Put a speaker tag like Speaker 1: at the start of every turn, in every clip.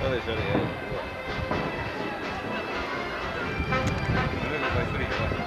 Speaker 1: foto de Jordi ahí. Creo que fue frito.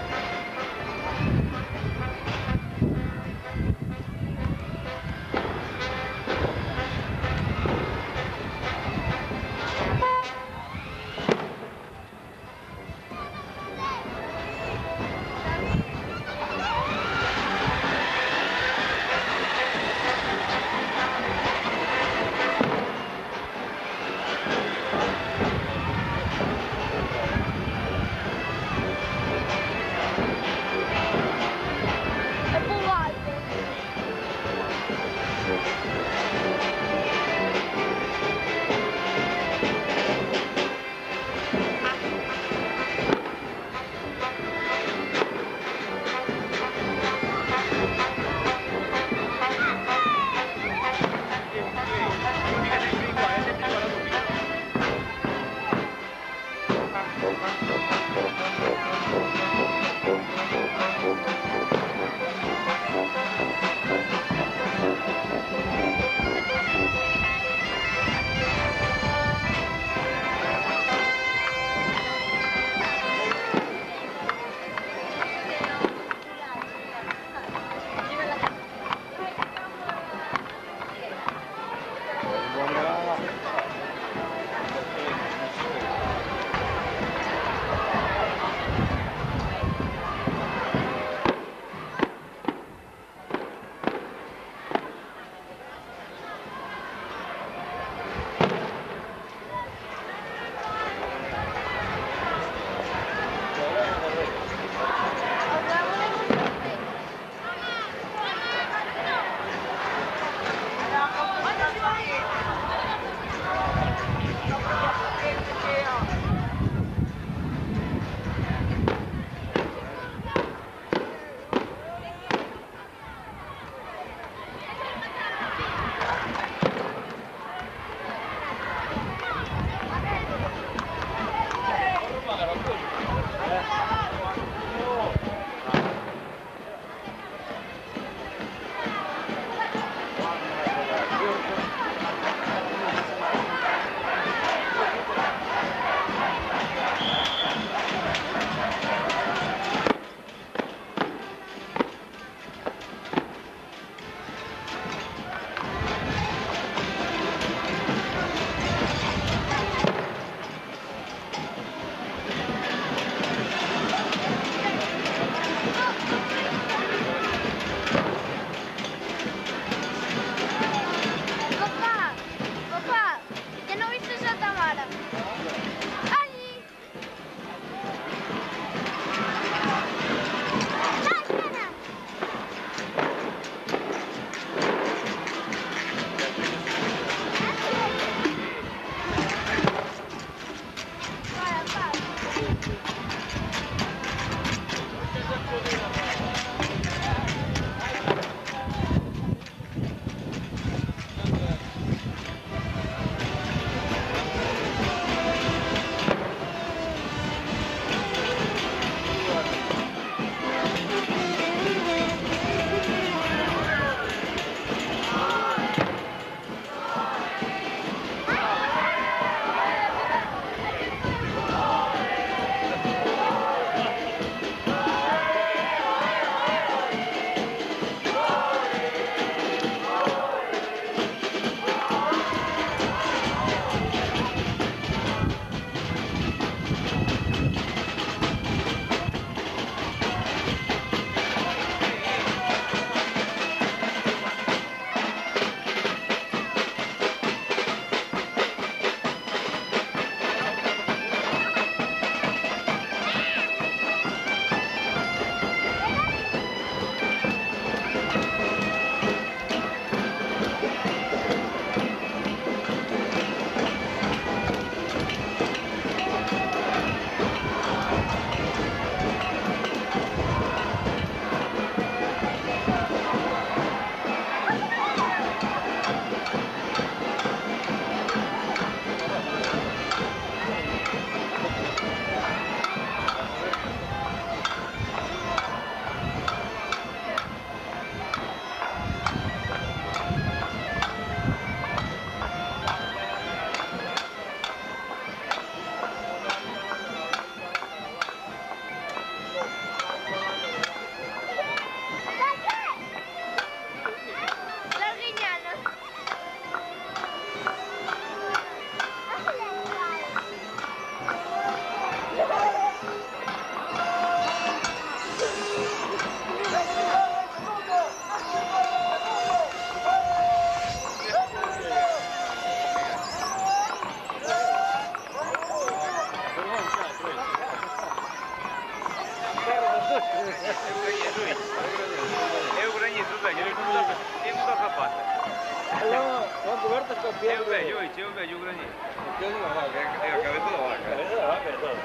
Speaker 2: Son cobertas con
Speaker 1: C'è
Speaker 2: piel
Speaker 1: un
Speaker 2: de...
Speaker 1: bello, c'è un bello granito.
Speaker 2: Con piel de la vaca.
Speaker 1: È la cabeza de la vaca.
Speaker 2: Cabeza de la vaca, todo.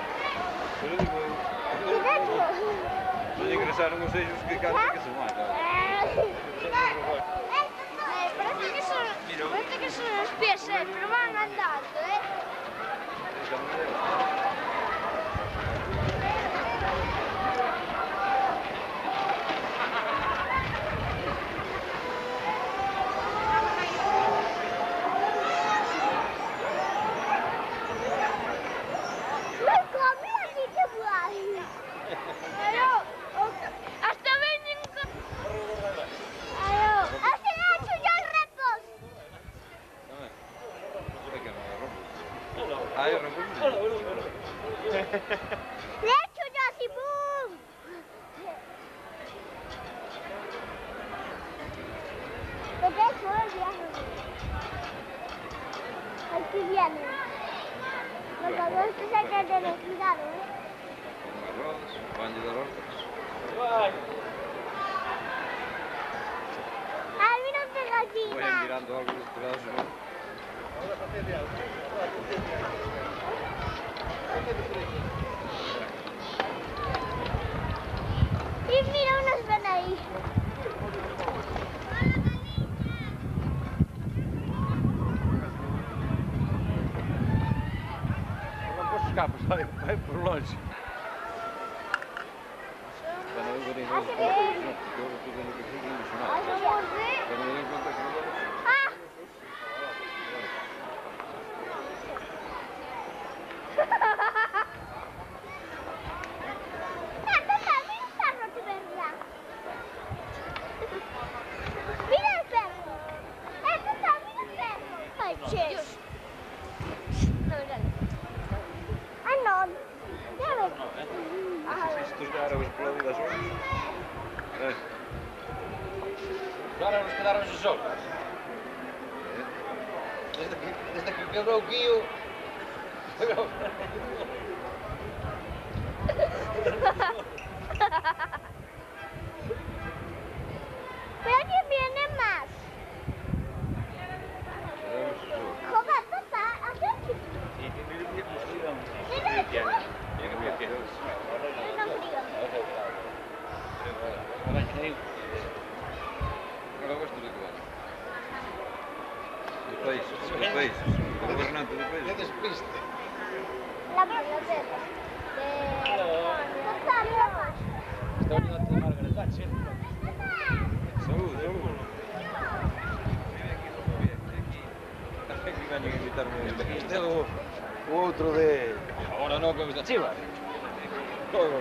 Speaker 1: Pero digo, non ingresaron os eixos que canta que se mata.
Speaker 3: Parece que son los pies, pero van andando, Hasta veñen con... Hasta le ha hecho ya el reposo.
Speaker 1: Ah, eu rompo.
Speaker 3: Le ha hecho ya así, ¡boom! ¿Qué te ha hecho el viaje? Aquí viene. Los adultos hay que tener cuidado,
Speaker 1: Arroz, banho de hortas.
Speaker 3: ¡Ay, mira qué
Speaker 1: Voy
Speaker 3: gallina!
Speaker 1: mirando algo dos pedaços, non?
Speaker 3: Y mira unos ven ahí.
Speaker 1: Non posso escapar, vai por longe. Para não verem os porque eu estou dando aqui tudo emocionado. Para não verem quanto é que
Speaker 3: ¡Ah! Mira el perro de verdad. Mira el perro. Mira el perro. Ay, ches. No, mira. Ay, no. Ya ves.
Speaker 1: Estes árabes pela vida solos.
Speaker 2: Agora nos quedaron solos. Desde que quebrou o guío...
Speaker 3: Pero ¿quién viene más? Joder, papá, ¿a qué?
Speaker 1: Agora gosto de comer. De peixes, o governante de
Speaker 2: Que
Speaker 1: peixes.
Speaker 2: despiste.
Speaker 3: La biblioteca. Papá, mira más.
Speaker 2: Está olhando de Margaret Thatcher.
Speaker 1: Saúde, saúde. Aquí veñen a invitarme.
Speaker 2: Este é o outro de... Agora non, que está chiva. Todo.